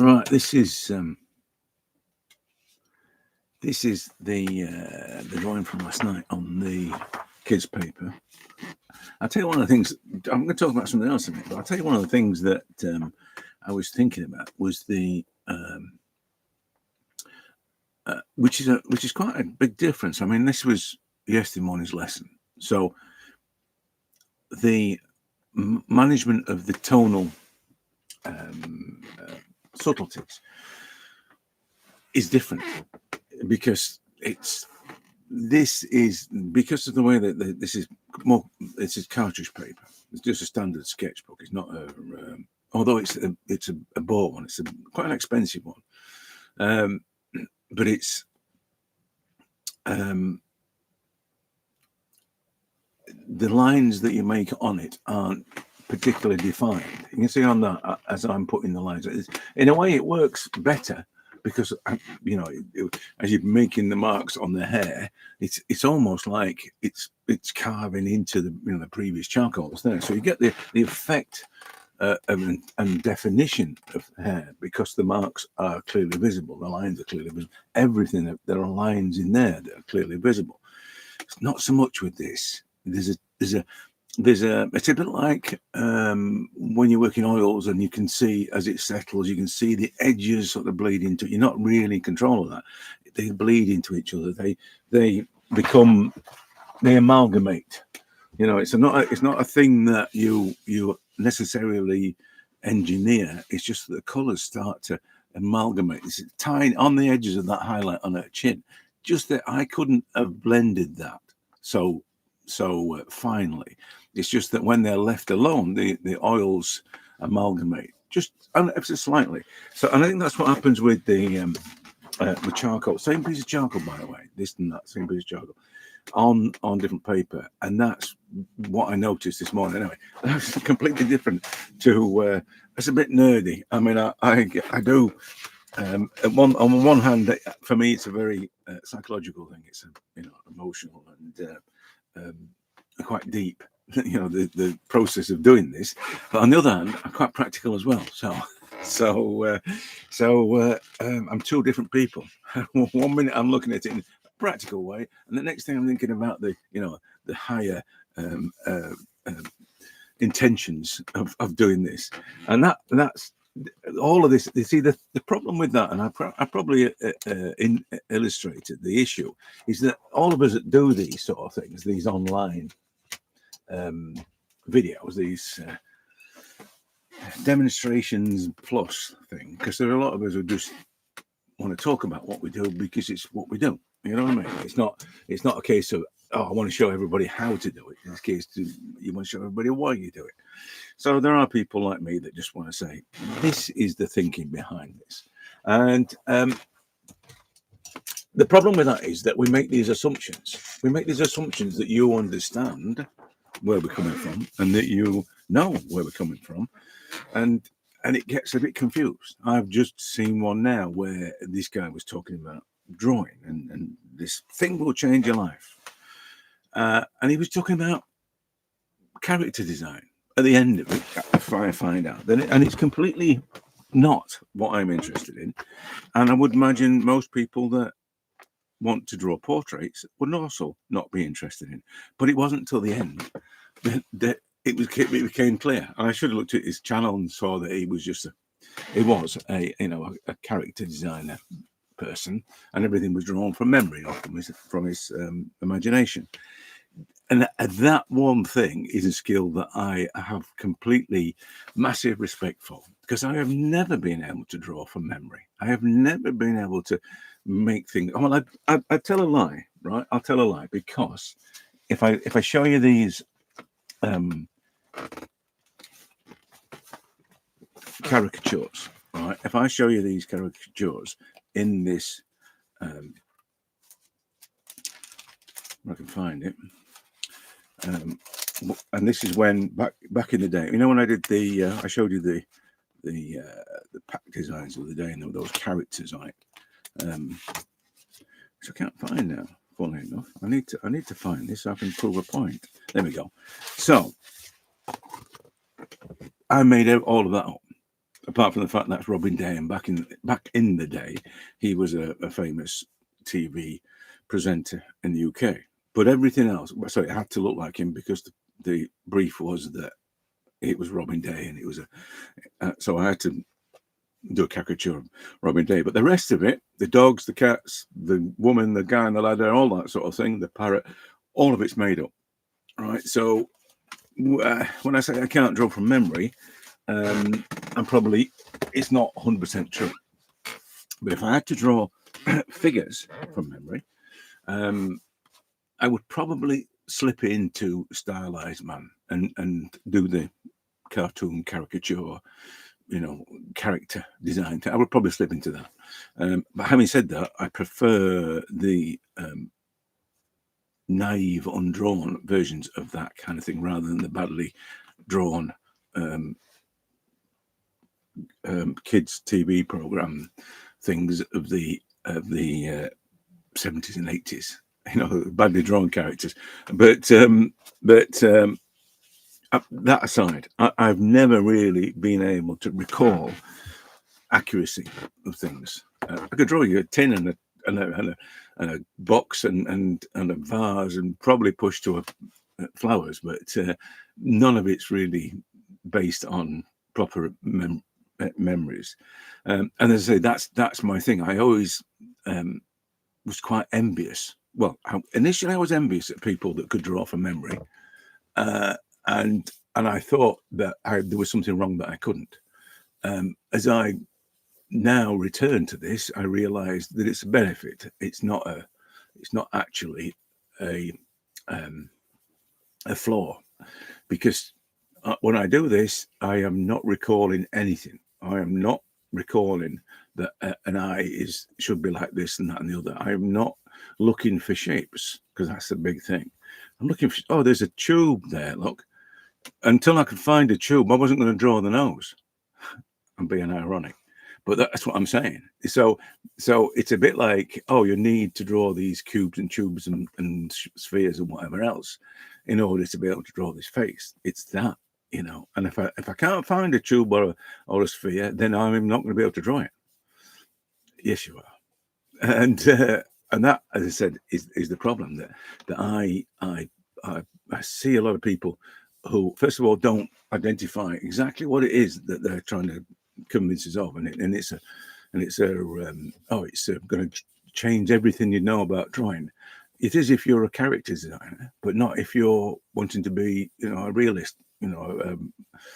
Right, this is the drawing from last night on the kids' paper. I'll tell you one of the things. I'm going to talk about something else in a minute, but I'll tell you one of the things that I was thinking about was the which is quite a big difference. I mean, this was yesterday morning's lesson, so the management of the tonal subtleties is different because this is because of the way that this is cartridge paper. It's just a standard sketchbook. It's not a although it's a bought one. It's quite an expensive one, but it's the lines that you make on it aren't particularly defined. You can see on that as I'm putting the lines. In a way, it works better because as you're making the marks on the hair, it's almost like it's carving into the previous charcoals there. So you get the effect and definition of hair because the marks are clearly visible. The lines are clearly visible. Everything there are lines in there that are clearly visible. It's not so much with this. It's a bit like when you work in oils and you can see as it settles, you can see the edges sort of bleed into it. You're not really in control of that. They bleed into each other. They amalgamate. It's not a thing that you necessarily engineer. It's just that the colours start to amalgamate. It's tiny on the edges of that highlight on her chin. Just that I couldn't have blended that so finely. It's just that when they're left alone, the oils amalgamate just ever so slightly. So, and I think that's what happens with the charcoal. Same piece of charcoal, by the way. This and that same piece of charcoal on different paper, and that's what I noticed this morning. Anyway, that's completely different to. It's a bit nerdy. I mean, I do. On one hand, for me, it's a very psychological thing. It's emotional and quite deep. The process of doing this, but on the other hand, I'm quite practical as well. So I'm two different people. 1 minute I'm looking at it in a practical way, and the next thing I'm thinking about the higher intentions of doing this, and that's all of this. You see, the problem with that, and I probably illustrated the issue, is that all of us that do these sort of things, these online videos, these demonstrations plus thing, because there are a lot of us who just want to talk about what we do because it's what we do. You know what I mean? It's not a case of I want to show everybody how to do it. It's a case you want to show everybody why you do it. So there are people like me that just want to say this is the thinking behind this, and the problem with that is that we make these assumptions. We make these assumptions that you understand where we're coming from and that you know where we're coming from, and it gets a bit confused. I've just seen one now where this guy was talking about drawing and this thing will change your life, and he was talking about character design at the end of it. I find out that and it's completely not what I'm interested in, and I would imagine most people that want to draw portraits would also not be interested in. But it wasn't until the end that it became clear. I should have looked at his channel and saw that he was a character designer person, and everything was drawn from memory or from his imagination. And that one thing is a skill that I have completely massive respect for, because I have never been able to draw from memory. I have never been able to make things. Well, I tell a lie, right? I'll tell a lie, because if I show you these caricatures, right? If I show you these caricatures in this, if I can find it. And this is when back in the day, when I did I showed you the pack designs of the day, and those characters on it, which I can't find now. Funnily enough, I need to find this so I can prove a point. There we go. So I made all of that up. apart from the fact that's Robin Day, and back in the day, he was a famous TV presenter in the UK. But everything else, so it had to look like him because the brief was that it was Robin Day, and it was so I had to do a caricature of Robin Day. But the rest of it, the dogs, the cats, the woman, the guy on the ladder, all that sort of thing, the parrot, all of it's made up, right? So when I say I can't draw from memory, I'm probably, it's not 100% true. But if I had to draw figures from memory, I would probably slip into stylized man and do the cartoon caricature, character design. I would probably slip into that. But having said that, I prefer the naive, undrawn versions of that kind of thing rather than the badly drawn kids TV program things of the 70s and 80s. Badly drawn characters. But that aside, I've never really been able to recall accuracy of things. I could draw you a tin and a box and a vase and probably push to flowers, but none of it's really based on proper memories. And as I say, that's my thing. I always was quite envious. Well, initially I was envious at people that could draw from memory, and I thought that there was something wrong that I couldn't. As I now return to this, I realised that it's a benefit. It's not actually a flaw, because when I do this, I am not recalling anything. I am not recalling that an eye should be like this and that and the other. I am not looking for shapes, because that's the big thing. I'm looking for, oh, there's a tube there, look. Until I could find a tube, I wasn't going to draw the nose. I'm being ironic, but that's what I'm saying. So it's a bit like, oh, you need to draw these cubes and tubes and spheres and whatever else in order to be able to draw this face. It's that, and if I can't find a tube or a sphere, then I'm not going to be able to draw it. Yes, you are. And that, as I said, is the problem, that I see a lot of people who, first of all, don't identify exactly what it is that they're trying to convince us of, and it's going to change everything you know about drawing. It is if you're a character designer, but not if you're wanting to be, a realist,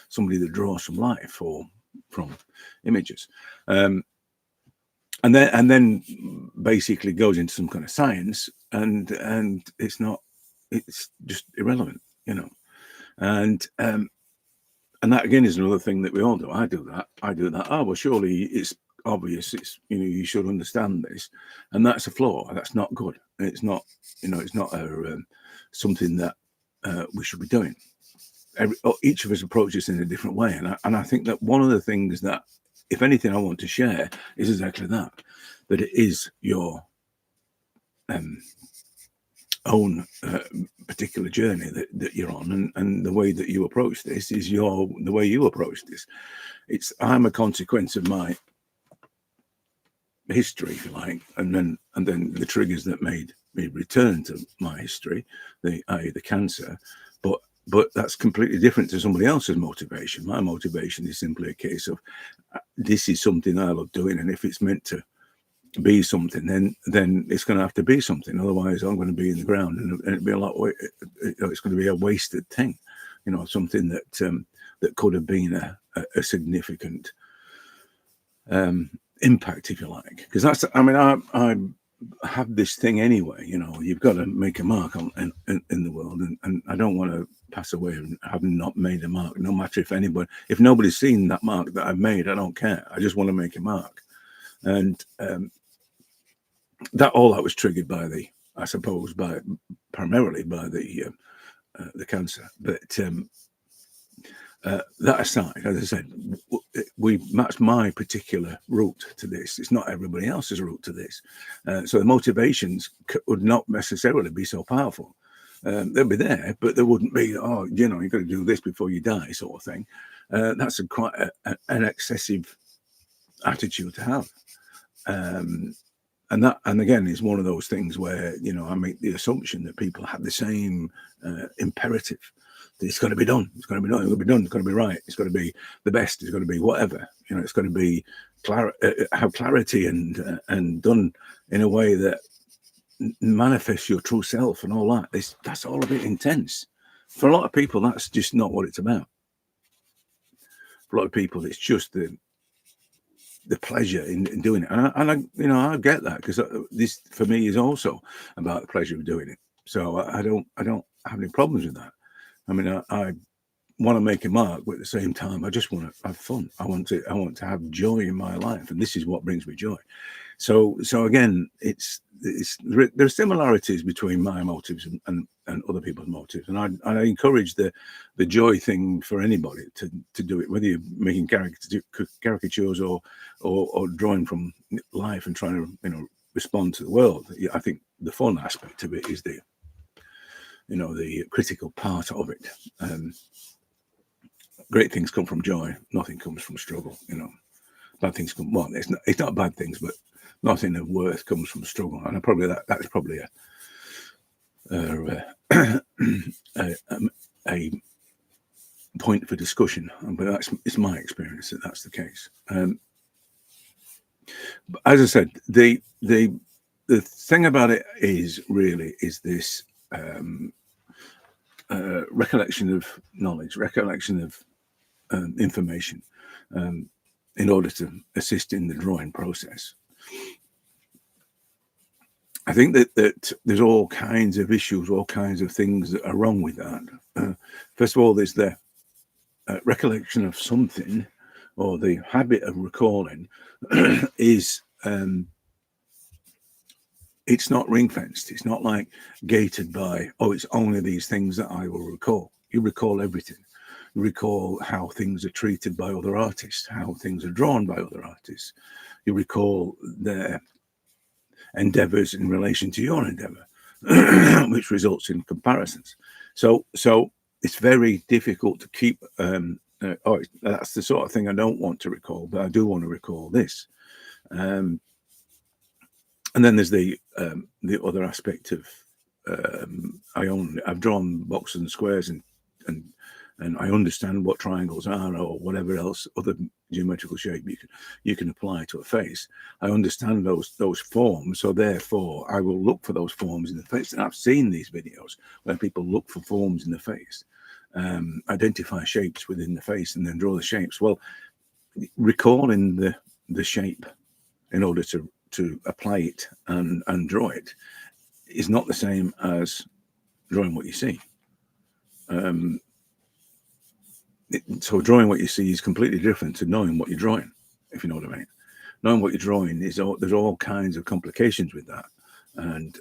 somebody that draws from life or from images. And then basically goes into some kind of science, and it's just irrelevant, and that again is another thing that we all do. I do that. Oh, well, surely it's obvious. It's, you should understand this, and that's a flaw. That's not good. It's not, it's not something that we should be doing. Each of us approaches in a different way, and I think that one of the things that, if anything, I want to share is exactly that it is your own particular journey that you're on, and the way that you approach this is the way you approach this. I'm a consequence of my history, if you like, and then the triggers that made me return to my history, i.e. the cancer, but that's completely different to somebody else's motivation. My motivation is simply a case of, this is something I love doing, and if it's meant to be something, then it's going to have to be something. Otherwise, I'm going to be in the ground, and it'll be it's going to be a wasted thing, something that could have been a significant impact, if you like. Because that's, I have this thing anyway. You've got to make a mark in the world, and I don't want to pass away and have not made a mark. No matter if nobody's seen that mark that I've made, I don't care. I just want to make a mark, and that was triggered by primarily by the cancer. But that aside, as I said, that's my particular route to this. It's not everybody else's route to this. So the motivations would not necessarily be so powerful. They'll be there, but there wouldn't be, oh, you know, you've got to do this before you die, sort of thing. That's quite an excessive attitude to have. And again, is one of those things where, you know, I make the assumption that people have the same imperative. That it's got to be done. It's got to be done. It's got to be done. It's got to be right. It's got to be the best. It's got to be whatever. You know, it's got to be have clarity and done in a way that manifests your true self and all that. That's all a bit intense. For a lot of people, that's just not what it's about. For a lot of people, it's just the pleasure in doing it, and I, you know, I get that, because this for me is also about the pleasure of doing it. So I don't have any problems with that. I mean, I want to make a mark, but at the same time, I just want to have fun. I want to have joy in my life, and this is what brings me joy. So again, there are similarities between my motives and other people's motives, and I encourage the joy thing for anybody to do it, whether you're making caricatures or drawing from life and trying to, you know, respond to the world. I think the fun aspect of it is the critical part of it. Great things come from joy. Nothing comes from struggle. You know, bad things come. Well, it's not bad things, but nothing of worth comes from struggle. And that's probably a point for discussion. But it's my experience that that's the case. But as I said, the thing about it is this recollection of knowledge, recollection of information, in order to assist in the drawing process. I think that there's all kinds of issues, all kinds of things that are wrong with that. First of all, there's the recollection of something, or the habit of recalling is it's not ring fenced. It's not like gated by, oh, it's only these things that I will recall. You recall everything. You recall how things are treated by other artists, how things are drawn by other artists. You recall their endeavors in relation to your endeavor, which results in comparisons. So it's very difficult to keep, that's the sort of thing I don't want to recall, but I do want to recall this. And then there's the other aspect of I've drawn boxes and squares and I understand what triangles are, or whatever else other geometrical shape you can apply to a face. I understand those forms, so therefore I will look for those forms in the face. And I've seen these videos where people look for forms in the face, identify shapes within the face, and then draw the shapes. Well, recalling the shape in order to apply it and draw it is not the same as drawing what you see. So drawing what you see is completely different to knowing what you're drawing, if you know what I mean. Knowing what you're drawing there's all kinds of complications with that, and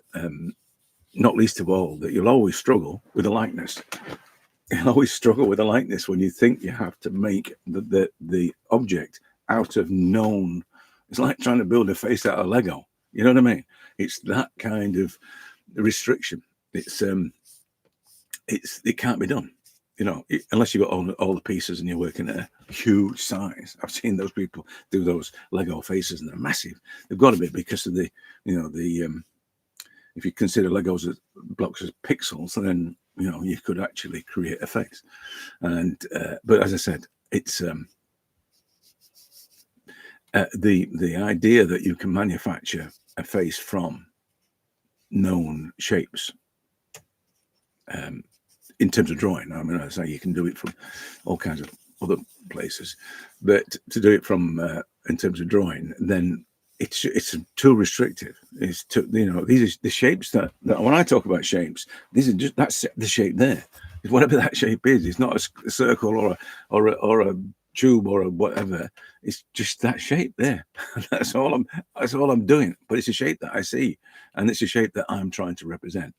not least of all that you'll always struggle with a likeness. You'll always struggle with a likeness when you think you have to make the object out of known. It's like trying to build a face out of Lego. You know what I mean? It's that kind of restriction. It can't be done. You know, unless you've got all the pieces and you're working at a huge size. I've seen those people do those Lego faces, and they're massive. They've got to be, because of the if you consider Legos as blocks as pixels, then you could actually create a face. And but as I said, it's the idea that you can manufacture a face from known shapes. In terms of drawing, I mean, I say you can do it from all kinds of other places, but to do it from in terms of drawing, then it's too restrictive. It's too, these are the shapes that when I talk about shapes, that's the shape there. It's whatever that shape is. It's not a circle or a tube or a whatever. It's just that shape there. That's all I'm doing. But it's a shape that I see, and it's a shape that I'm trying to represent,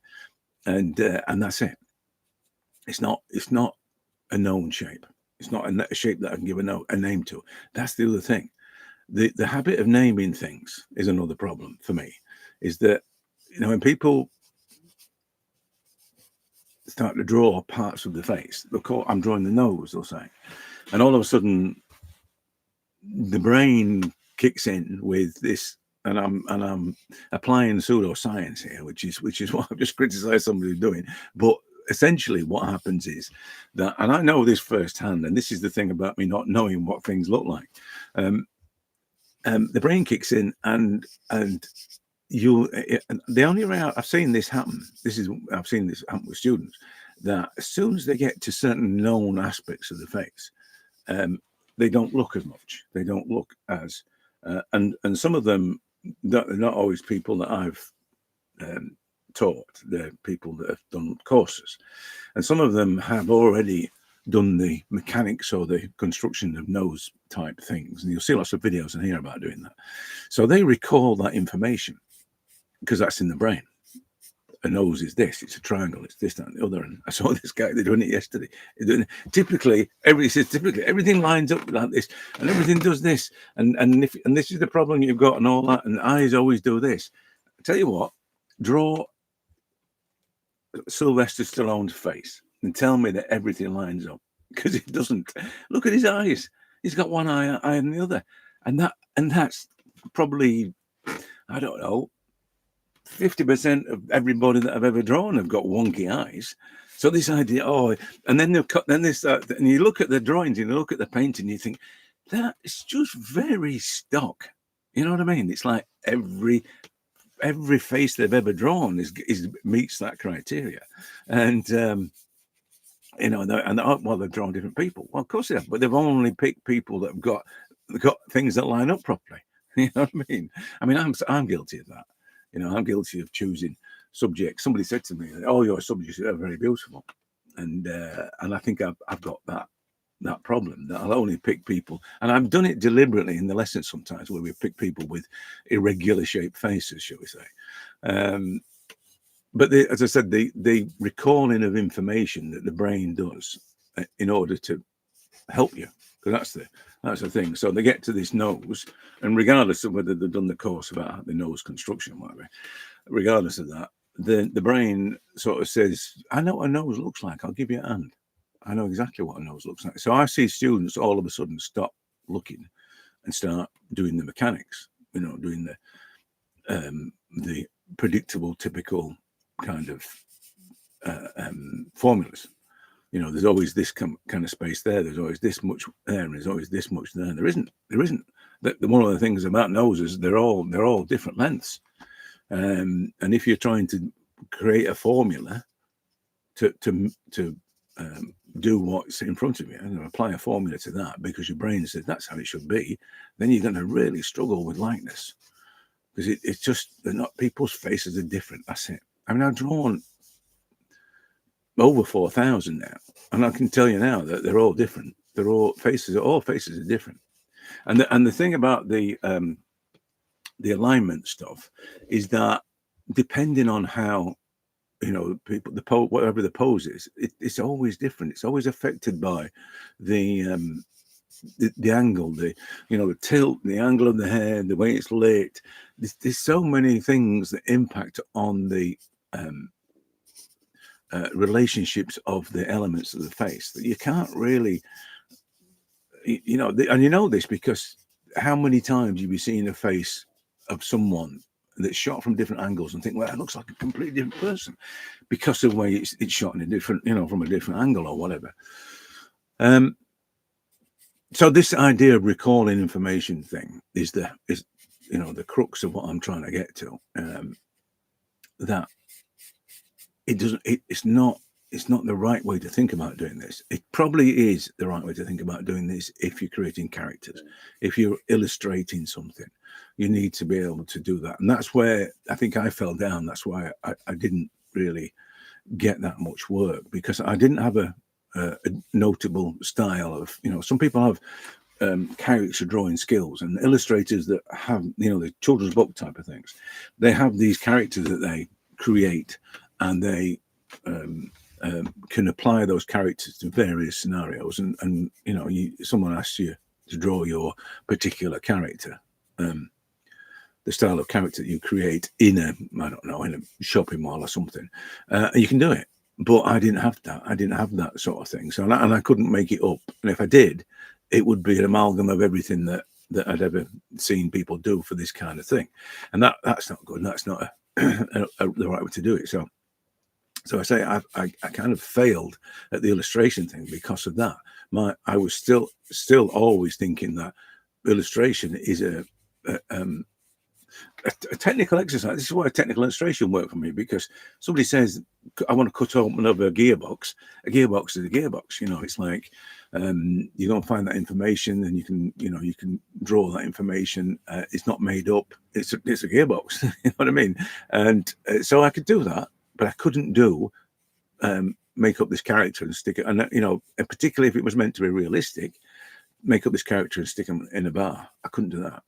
and that's it. It's not a known shape. It's not a shape that I can give a name to. That's the other thing. The habit of naming things is another problem for me. Is that when people start to draw parts of the face. I'm drawing the nose, they'll say, and all of a sudden the brain kicks in with this, and I'm applying pseudoscience here, which is what I've just criticised somebody doing. But essentially, what happens is that, and I know this firsthand, and this is the thing about me not knowing what things look like. The brain kicks in, and the only way I've seen this happen. I've seen this happen with students, that as soon as they get to certain known aspects of the face, they don't look as much. They don't look as, and some of them, they're not always people that I've taught. They're people that have done courses, and some of them have already done the mechanics or the construction of nose type things. And you'll see lots of videos and hear about doing that. So they recall that information because that's in the brain. A nose is this, it's a triangle, it's this, that, and the other. And I saw this guy, they're doing it yesterday. Typically, everything lines up like this, and everything does this. And this is the problem you've got, and all that, and eyes always do this. I tell you what, draw Sylvester Stallone's face and tell me that everything lines up, because it doesn't. Look at his eyes. He's got one eye and the other. And that's probably, I don't know, 50% of everybody that I've ever drawn have got wonky eyes. So this idea, and then and you look at the drawings and you look at the painting, you think that is just very stock. You know what I mean? It's like every face they've ever drawn meets that criteria, and they've drawn different people. Well, of course they have, but they've only picked people that have got things that line up properly. You know what I mean? I mean, I'm guilty of that. You know, I'm guilty of choosing subjects. Somebody said to me, "Oh, your subjects are very beautiful," and I think I've got that problem, that I'll only pick people, and I've done it deliberately in the lessons sometimes, where we pick people with irregular shaped faces, shall we say. But as I said, the recalling of information that the brain does in order to help you, because that's the thing. So they get to this nose, and regardless of whether they've done the course about the nose construction, whatever, regardless of that, the brain sort of says, "I know what a nose looks like. I'll give you a hand. I know exactly what a nose looks like." So I see students all of a sudden stop looking and start doing the mechanics. You know, doing the predictable, typical kind of formulas. You know, there's always this kind of space there. There's always this much there, and there's always this much there. And there isn't. One of the things about noses, they're all different lengths. And if you're trying to create a formula to do what's in front of you and apply a formula to that, because your brain says that's how it should be, then you're going to really struggle with likeness, because it's just, they're not, people's faces are different. That's it. I mean, I've drawn over 4,000 now, and I can tell you now that they're all different. All faces are different. And the thing about the alignment stuff is that depending on how, you know, people, whatever the pose is, it's always different. It's always affected by the angle, the tilt, the angle of the hair, the way it's lit. There's so many things that impact on the relationships of the elements of the face that you can't really, and you know this because how many times you've been seeing a face of someone that's shot from different angles and think, well, it looks like a completely different person because of the way it's shot in a different, from a different angle or whatever. So this idea of recalling information thing is the crux of what I'm trying to get to. That it's not the right way to think about doing this. It probably is the right way to think about doing this if you're creating characters, if you're illustrating something. You need to be able to do that. And that's where I think I fell down. That's why I didn't really get that much work, because I didn't have a notable style of, some people have character drawing skills, and illustrators that have, the children's book type of things, they have these characters that they create, and they can apply those characters to various scenarios. And someone asks you to draw your particular character, the style of character that you create in a shopping mall or something, you can do it. but I didn't have that. I didn't have that sort of thing. So, and I couldn't make it up. And if I did, it would be an amalgam of everything that I'd ever seen people do for this kind of thing. And that's not good. That's not the right way to do it. So I say I kind of failed at the illustration thing because of that. I was still always thinking that illustration is a technical exercise. This is why technical illustration worked for me, because somebody says, I want to cut open up a gearbox. A gearbox is a gearbox. It's like you go and find that information, and you can draw that information. It's not made up. It's a gearbox. You know what I mean? And so I could do that, but I couldn't do make up this character and stick it. And and particularly if it was meant to be realistic, make up this character and stick him in a bar. I couldn't do that.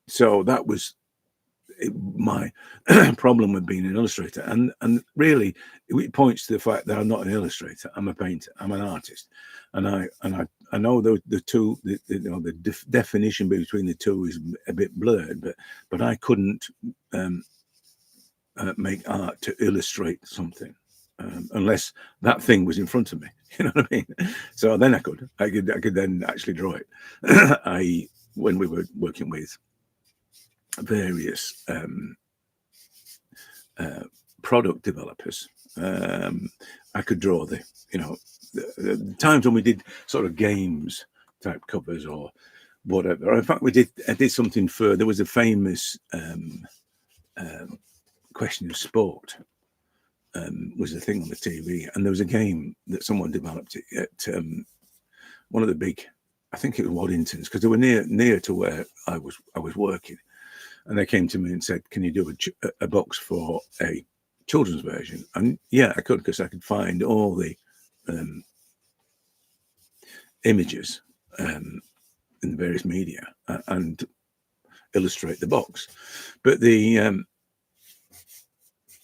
So that was my problem with being an illustrator, and really it points to the fact that I'm not an illustrator. I'm a painter. I'm an artist, and I know the two, the definition between the two is a bit blurred, but I couldn't make art to illustrate something unless that thing was in front of me. You know what I mean? So then I could then actually draw it. When we were working with various product developers, I could draw the times when we did sort of games type covers or whatever. In fact, I did something for, there was a famous Question of Sport was a thing on the TV, and there was a game that someone developed at one of the big, I think it was Waddington's, because they were near to where I was working. And they came to me and said, can you do a box for a children's version? And yeah, I could, because I could find all the images in the various media and illustrate the box. But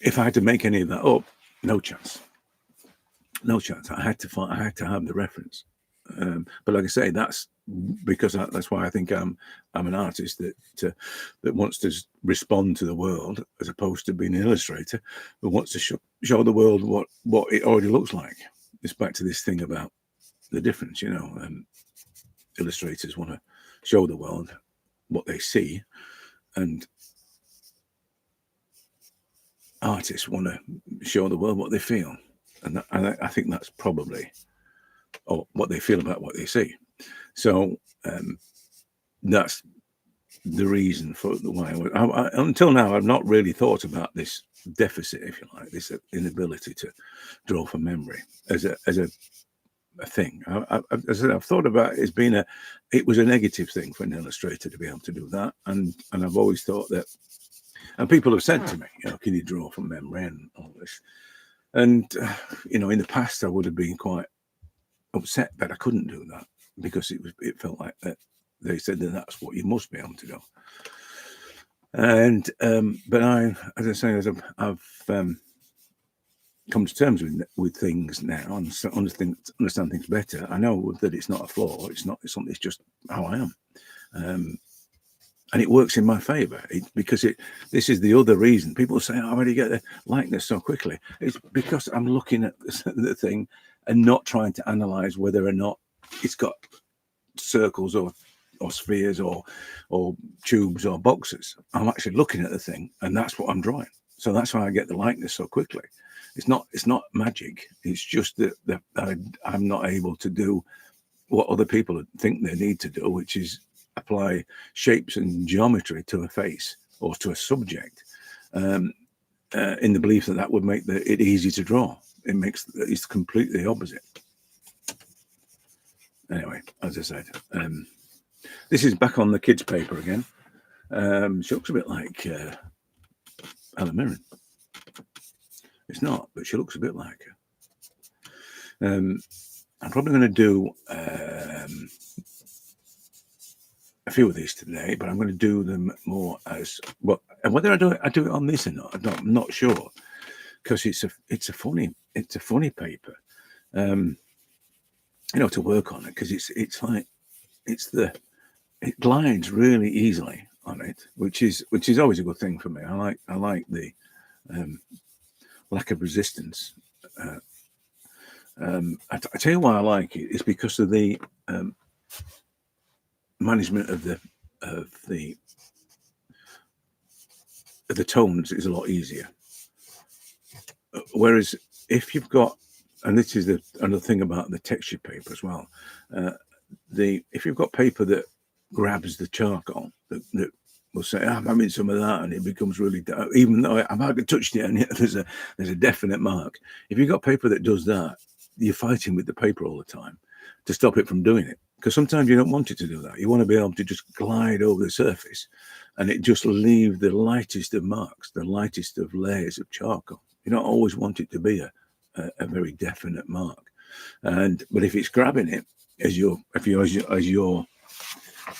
if I had to make any of that up, no chance. I had to have the reference. But like I say, that's because that's why I think I'm an artist that wants to respond to the world, as opposed to being an illustrator who wants to show the world what it already looks like. It's back to this thing about the difference, illustrators want to show the world what they see, and artists want to show the world what they feel, and I think that's probably, or what they feel about what they see. So that's the reason for why until now I've not really thought about this deficit, if you like, this inability to draw from memory as a thing. As I said, I've thought about it as being it was a negative thing for an illustrator to be able to do that, and I've always thought that, and people have said to me, can you draw from memory and all this, and in the past I would have been quite upset that I couldn't do that, because it felt like that they said that that's what you must be able to do. And but as I say, as I've come to terms with things now and understand things better, I know that it's not a flaw. It's something. It's just how I am, and it works in my favor. Because this is the other reason people say, "I already get the likeness so quickly." It's because I'm looking at the thing and not trying to analyze whether or not it's got circles or spheres or tubes or boxes. I'm actually looking at the thing, and that's what I'm drawing. So that's how I get the likeness so quickly. It's not magic. It's just that I'm not able to do what other people think they need to do, which is apply shapes and geometry to a face or to a subject, in the belief that would make it easy to draw. It's completely opposite. Anyway, as I said, this is back on the kids' paper again. She looks a bit like Helen Mirren. It's not, but she looks a bit like her. I'm probably going to do a few of these today, but I'm going to do them more as well. And whether I do it on this or not, I'm not sure, because it's a funny paper, to work on it, because it glides really easily on it, which is always a good thing for me. I like the lack of resistance I tell you why I like it. It's because of the management of the tones is a lot easier. Whereas if you've got, and this is another thing about the texture paper as well, if you've got paper that grabs the charcoal, that will say, I'm having some of that, and it becomes really, even though I've hardly touched it, and yet there's a definite mark. If you've got paper that does that, you're fighting with the paper all the time to stop it from doing it. Because sometimes you don't want it to do that. You want to be able to just glide over the surface and it just leave the lightest of marks, the lightest of layers of charcoal. You don't always want it to be a very definite mark. But if it's grabbing it as you're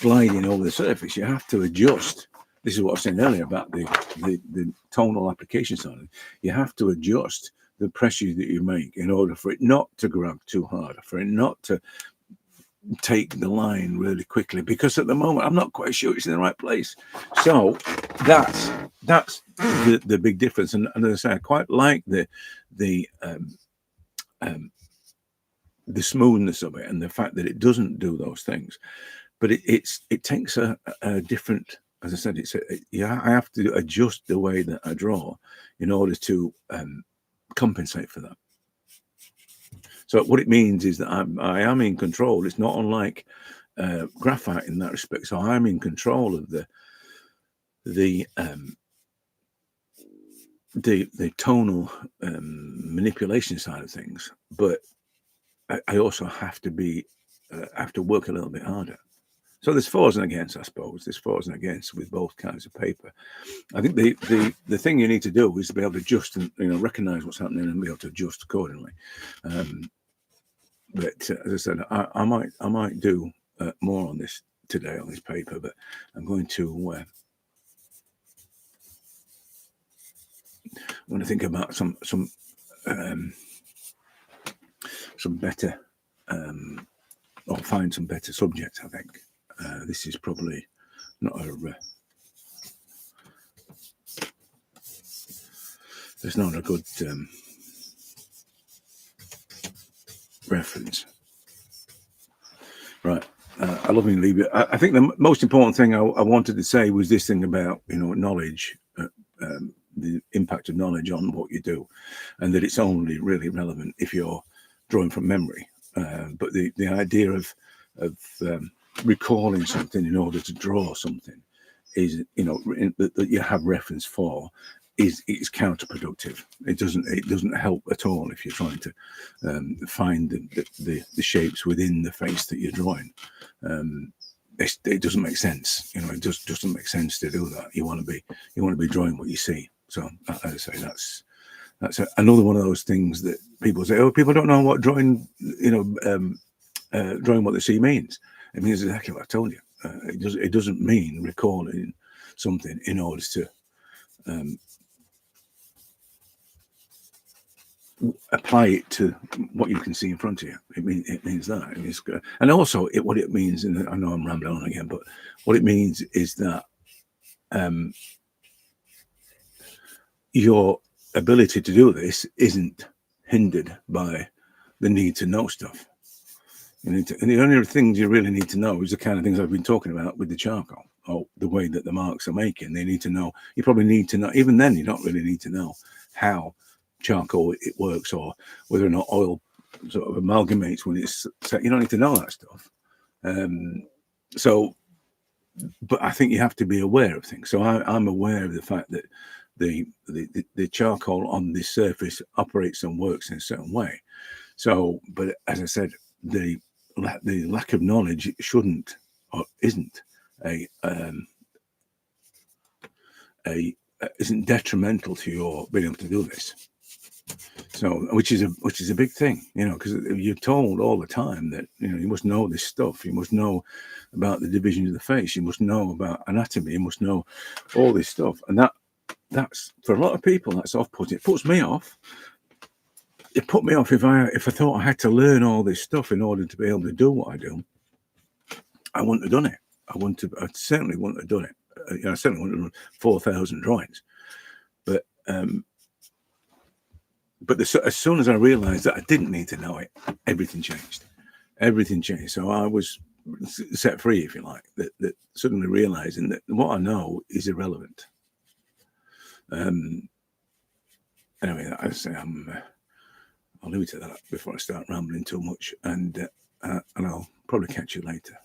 gliding over the surface, you have to adjust. This is what I was saying earlier about the tonal application side. You have to adjust the pressure that you make in order for it not to grab too hard, for it not to take the line really quickly, because at the moment I'm not quite sure it's in the right place. So that's the big difference. And as I say, I quite like the smoothness of it and the fact that it doesn't do those things. But it takes a different, as I said, I have to adjust the way that I draw in order to compensate for that. So what it means is that I am in control. It's not unlike graphite in that respect. So I'm in control of the tonal manipulation side of things, but I also have to work a little bit harder. So there's fors and against, I suppose. There's fors and against with both kinds of paper. I think the thing you need to do is to be able to adjust and recognize what's happening and be able to adjust accordingly. But as I said, I might do more on this today on this paper, but I'm going to think about some better or find some better subjects. I think this is probably not there's not a good reference. Right. I love you, leave it. I think the most important thing I wanted to say was this thing about knowledge, the impact of knowledge on what you do, and that it's only really relevant if you're drawing from memory. But the idea of recalling something in order to draw something is that you have reference for is counterproductive. It doesn't help at all if you're trying to find the shapes within the face that you're drawing. It doesn't make sense. It just doesn't make sense to do that. You want to be drawing what you see. So as I say, that's another one of those things that people say, oh, people don't know what drawing drawing what they see means. It means exactly what I told you. It doesn't mean recalling something in order to apply it to what you can see in front of you. It means that. And also what it means, and I know I'm rambling on again, but what it means is that your ability to do this isn't hindered by the need to know stuff. And the only things you really need to know is the kind of things I've been talking about with the charcoal, or the way that the marks are making. They need to know. You probably need to know. Even then, you don't really need to know how charcoal it works, or whether or not oil sort of amalgamates when it's set. You don't need to know that stuff. But I think you have to be aware of things. So I'm aware of the fact that the charcoal on this surface operates and works in a certain way. So, but as I said, the lack of knowledge shouldn't or isn't isn't detrimental to your being able to do this. So, which is a big thing, because you're told all the time that you must know this stuff. You must know about the division of the face. You must know about anatomy. You must know all this stuff, and that's for a lot of people that's off-putting. It puts me off. It put me off if I thought I had to learn all this stuff in order to be able to do what I do. I wouldn't have done it. I certainly wouldn't have done it. I certainly wouldn't have done 4,000 drawings. But but as soon as I realized that I didn't need to know it, everything changed. Everything changed. So I was set free, if you like, that suddenly realizing that what I know is irrelevant. Anyway, I say I'll leave it to that before I start rambling too much, and I'll probably catch you later.